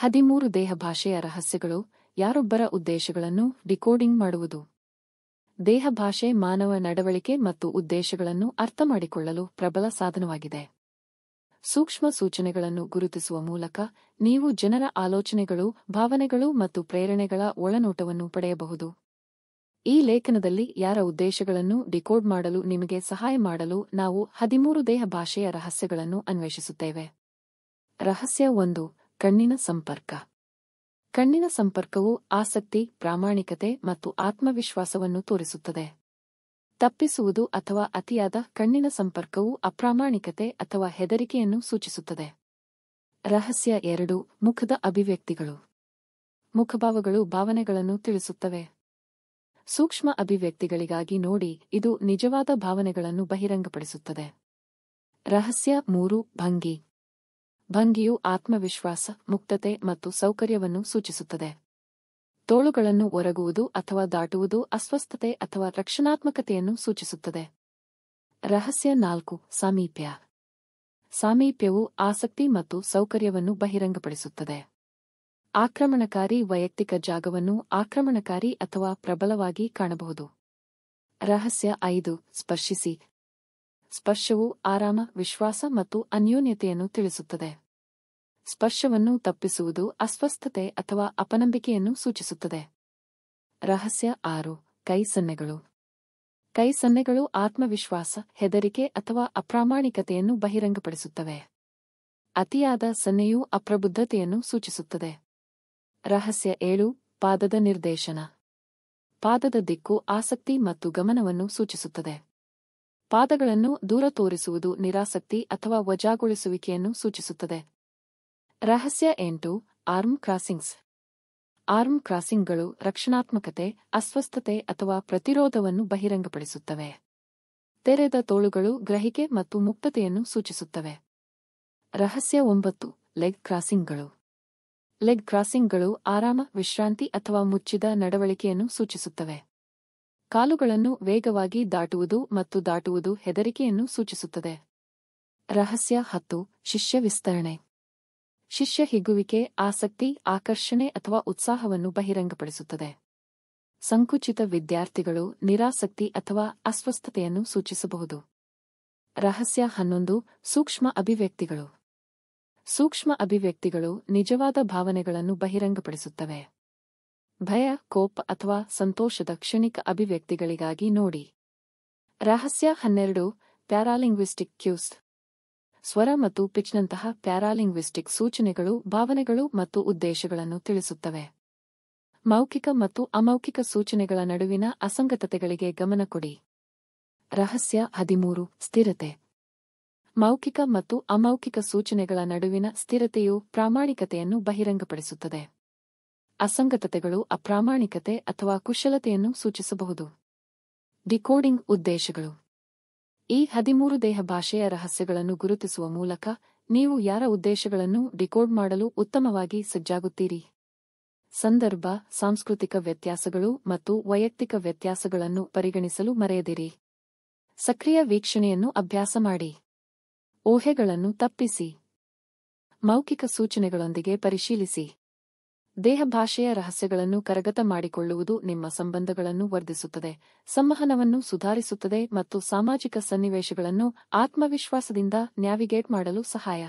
13 ದೇಹಭಾಷೆಯ ರಹಸ್ಯಗಳು. ಯಾರೊಬ್ಬರ ಉದ್ದೇಶಗಳನ್ನು ಡಿಕೋಡಿಂಗ್ ಮಾಡುವುದು. ದೇಹಭಾಷೆ ಮಾನವ ನಡವಳಿಕೆ ಮತ್ತು ಉದ್ದೇಶಗಳನ್ನು ಅರ್ಥಮಾಡಿಕೊಳ್ಳಲು ಪ್ರಬಲ ಸಾಧನವಾಗಿದೆ. ಸೂಕ್ಷ್ಮ ಸೂಚನೆಗಳನ್ನು ಗುರುತಿಸುವ ಮೂಲಕ ನೀವು ಜನರ ಆಲೋಚನೆಗಳು, ಭಾವನೆಗಳು ಮತ್ತು ಪ್ರೇರಣೆಗಳ ಒಳನೋಟವನ್ನು ಪಡೆಯಬಹುದು. ಈ ಲೇಖನದಲ್ಲಿ ಯಾರ ಉದ್ದೇಶಗಳನ್ನು ಡಿಕೋಡ್ ಮಾಡಲು ನಿಮಗೆ ಸಹಾಯ ಮಾಡಲು ನಾವು 13 ದೇಹಭಾಷೆಯ ರಹಸ್ಯಗಳನ್ನು ಅನ್ವೇಷಿಸುತ್ತೇವೆ. ರಹಸ್ಯ 1. ಕಣ್ಣಿನ ಸಂಪರ್ಕ. ಕಣ್ಣಿನ ಸಂಪರ್ಕವು ಆಸಕ್ತಿ, ಪ್ರಾಮಾಣಿಕತೆ ಮತ್ತು ಆತ್ಮವಿಶ್ವಾಸವನ್ನು ತೋರಿಸುತ್ತದೆ. ತಪ್ಪಿಸುವುದು ಅಥವಾ ಅತಿಯಾದ ಕಣ್ಣಿನ ಸಂಪರ್ಕವು ಅಪ್ರಾಮಾಣಿಕತೆ ಅಥವಾ ಹೆದರಿಕೆಯನ್ನು ಸೂಚಿಸುತ್ತದೆ. ರಹಸ್ಯ 2. ಮುಖದ ಅಭಿವ್ಯಕ್ತಿಗಳು. ಮುಖಭಾವಗಳು ಭಾವನೆಗಳನ್ನು ತಿಳಿಸುತ್ತವೆ. ಸೂಕ್ಷ್ಮ ಅಭಿವ್ಯಕ್ತಿಗಳಿಗಾಗಿ ನೋಡಿ, ಇದು ನಿಜವಾದ ಭಾವನೆಗಳನ್ನು ಬಹಿರಂಗಪಡಿಸುತ್ತದೆ. ರಹಸ್ಯ 3. ಭಂಗಿ. ಭಂಗಿಯು ಆತ್ಮವಿಶ್ವಾಸ, ಮುಕ್ತತೆ ಮತ್ತು ಸೌಕರ್ಯವನ್ನು ಸೂಚಿಸುತ್ತದೆ. ತೋಳುಗಳನ್ನು ಒರಗುವುದು ಅಥವಾ ದಾಟುವುದು ಅಸ್ವಸ್ಥತೆ ಅಥವಾ ರಕ್ಷಣಾತ್ಮಕತೆಯನ್ನು ಸೂಚಿಸುತ್ತದೆ. ರಹಸ್ಯ 4. ಸಾಮೀಪ್ಯ. ಸಾಮೀಪ್ಯವು ಆಸಕ್ತಿ ಮತ್ತು ಸೌಕರ್ಯವನ್ನು ಬಹಿರಂಗಪಡಿಸುತ್ತದೆ. ಆಕ್ರಮಣಕಾರಿ ವೈಯಕ್ತಿಕ ಜಾಗವನ್ನು ಆಕ್ರಮಣಕಾರಿ ಅಥವಾ ಪ್ರಬಲವಾಗಿ ಕಾಣಬಹುದು. ರಹಸ್ಯ 5. ಸ್ಪರ್ಶಿಸಿ. ಸ್ಪರ್ಶವು ಆರಾಮ, ವಿಶ್ವಾಸ ಮತ್ತು ಅನ್ಯೋನ್ಯತೆಯನ್ನು ತಿಳಿಸುತ್ತದೆ. ಸ್ಪರ್ಶವನ್ನು ತಪ್ಪಿಸುವುದು ಅಸ್ವಸ್ಥತೆ ಅಥವಾ ಅಪನಂಬಿಕೆಯನ್ನು ಸೂಚಿಸುತ್ತದೆ. ರಹಸ್ಯ 6. ಕೈ ಸನ್ನೆಗಳು. ಕೈ ಸನ್ನೆಗಳು ಆತ್ಮವಿಶ್ವಾಸ, ಹೆದರಿಕೆ ಅಥವಾ ಅಪ್ರಾಮಾಣಿಕತೆಯನ್ನು ಬಹಿರಂಗಪಡಿಸುತ್ತವೆ. ಅತಿಯಾದ ಸನ್ನೆಯು ಅಪ್ರಬುದ್ಧತೆಯನ್ನು ಸೂಚಿಸುತ್ತದೆ. ರಹಸ್ಯ 7. ಪಾದದ ನಿರ್ದೇಶನ. ಪಾದದ ದಿಕ್ಕು ಆಸಕ್ತಿ ಮತ್ತು ಗಮನವನ್ನು ಸೂಚಿಸುತ್ತದೆ. ಪಾದಗಳನ್ನು ದೂರ ತೋರಿಸುವುದು ನಿರಾಸಕ್ತಿ ಅಥವಾ ವಜಾಗೊಳಿಸುವಿಕೆಯನ್ನು ಸೂಚಿಸುತ್ತದೆ. ರಹಸ್ಯ 8. ಆರ್ಮ್ ಕ್ರಾಸಿಂಗ್ಸ್. ಆರ್ಮ್ ಕ್ರಾಸಿಂಗ್ಗಳು ರಕ್ಷಣಾತ್ಮಕತೆ, ಅಸ್ವಸ್ಥತೆ ಅಥವಾ ಪ್ರತಿರೋಧವನ್ನು ಬಹಿರಂಗಪಡಿಸುತ್ತವೆ. ತೆರೆದ ತೋಳುಗಳು ಗ್ರಹಿಕೆ ಮತ್ತು ಮುಕ್ತತೆಯನ್ನು ಸೂಚಿಸುತ್ತವೆ. ರಹಸ್ಯ 9. ಲೆಗ್ ಕ್ರಾಸಿಂಗ್ಗಳು. ಲೆಗ್ ಕ್ರಾಸಿಂಗ್ಗಳು ಆರಾಮ, ವಿಶ್ರಾಂತಿ ಅಥವಾ ಮುಚ್ಚಿದ ನಡವಳಿಕೆಯನ್ನು ಸೂಚಿಸುತ್ತವೆ. ಕಾಲುಗಳನ್ನು ವೇಗವಾಗಿ ದಾಟುವುದು ಮತ್ತು ದಾಟುವುದು ಹೆದರಿಕೆಯನ್ನು ಸೂಚಿಸುತ್ತದೆ. ರಹಸ್ಯ 10. ಶಿಷ್ಯ ವಿಸ್ತರಣೆ. ಶಿಷ್ಯ ಹಿಗ್ಗುವಿಕೆ ಆಸಕ್ತಿ, ಆಕರ್ಷಣೆ ಅಥವಾ ಉತ್ಸಾಹವನ್ನು ಬಹಿರಂಗಪಡಿಸುತ್ತದೆ. ಸಂಕುಚಿತ ವಿದ್ಯಾರ್ಥಿಗಳು ನಿರಾಸಕ್ತಿ ಅಥವಾ ಅಸ್ವಸ್ಥತೆಯನ್ನು ಸೂಚಿಸಬಹುದು. ರಹಸ್ಯ 11. ಸೂಕ್ಷ್ಮ ಅಭಿವ್ಯಕ್ತಿಗಳು. ಸೂಕ್ಷ್ಮ ಅಭಿವ್ಯಕ್ತಿಗಳು ನಿಜವಾದ ಭಾವನೆಗಳನ್ನು ಬಹಿರಂಗಪಡಿಸುತ್ತವೆ. ಭಯ, ಕೋಪ ಅಥವಾ ಸಂತೋಷದ ಕ್ಷಣಿಕ ಅಭಿವ್ಯಕ್ತಿಗಳಿಗಾಗಿ ನೋಡಿ. ರಹಸ್ಯ 12. Paralinguistic Qs. ಸ್ವರ ಮತ್ತು ಪಿಚ್ನಂತಹ ಪ್ಯಾರಾಲಿಂಗ್ವಿಸ್ಟಿಕ್ ಸೂಚನೆಗಳು ಭಾವನೆಗಳು ಮತ್ತು ಉದ್ದೇಶಗಳನ್ನು ತಿಳಿಸುತ್ತವೆ. ಮೌಖಿಕ ಮತ್ತು ಅಮೌಖಿಕ ಸೂಚನೆಗಳ ನಡುವಿನ ಅಸಂಗತತೆಗಳಿಗೆ ಗಮನ ಕೊಡಿ. ರಹಸ್ಯ 13. ಸ್ಥಿರತೆ. ಮೌಖಿಕ ಮತ್ತು ಅಮೌಖಿಕ ಸೂಚನೆಗಳ ನಡುವಿನ ಸ್ಥಿರತೆಯು ಪ್ರಾಮಾಣಿಕತೆಯನ್ನು ಬಹಿರಂಗಪಡಿಸುತ್ತದೆ. ಅಸಂಗತತೆಗಳು ಅಪ್ರಾಮಾಣಿಕತೆ ಅಥವಾ ಕುಶಲತೆಯನ್ನು ಸೂಚಿಸಬಹುದು. ಡಿಕೋಡಿಂಗ್ ಉದ್ದೇಶಗಳು. ಈ 13 ದೇಹಭಾಷೆಯ ರಹಸ್ಯಗಳನ್ನು ಗುರುತಿಸುವ ಮೂಲಕ ನೀವು ಯಾರ ಉದ್ದೇಶಗಳನ್ನು ಡಿಕೋಡ್ ಮಾಡಲು ಉತ್ತಮವಾಗಿ ಸಜ್ಜಾಗುತ್ತೀರಿ. ಸಂದರ್ಭ, ಸಾಂಸ್ಕೃತಿಕ ವ್ಯತ್ಯಾಸಗಳು ಮತ್ತು ವೈಯಕ್ತಿಕ ವ್ಯತ್ಯಾಸಗಳನ್ನು ಪರಿಗಣಿಸಲು ಮರೆಯದಿರಿ. ಸಕ್ರಿಯ ವೀಕ್ಷಣೆಯನ್ನು ಅಭ್ಯಾಸ ಮಾಡಿ. ಊಹೆಗಳನ್ನು ತಪ್ಪಿಸಿ. ಮೌಖಿಕ ಸೂಚನೆಗಳೊಂದಿಗೆ ಪರಿಶೀಲಿಸಿ. ದೇಹಭಾಷೆಯ ರಹಸ್ಯಗಳನ್ನು ಕರಗತ ಮಾಡಿಕೊಳ್ಳುವುದು ನಿಮ್ಮ ಸಂಬಂಧಗಳನ್ನು ವರ್ಧಿಸುತ್ತದೆ, ಸಂವಹನವನ್ನು ಸುಧಾರಿಸುತ್ತದೆ ಮತ್ತು ಸಾಮಾಜಿಕ ಸನ್ನಿವೇಶಗಳನ್ನು ಆತ್ಮವಿಶ್ವಾಸದಿಂದ ನ್ಯಾವಿಗೇಟ್ ಮಾಡಲು ಸಹಾಯ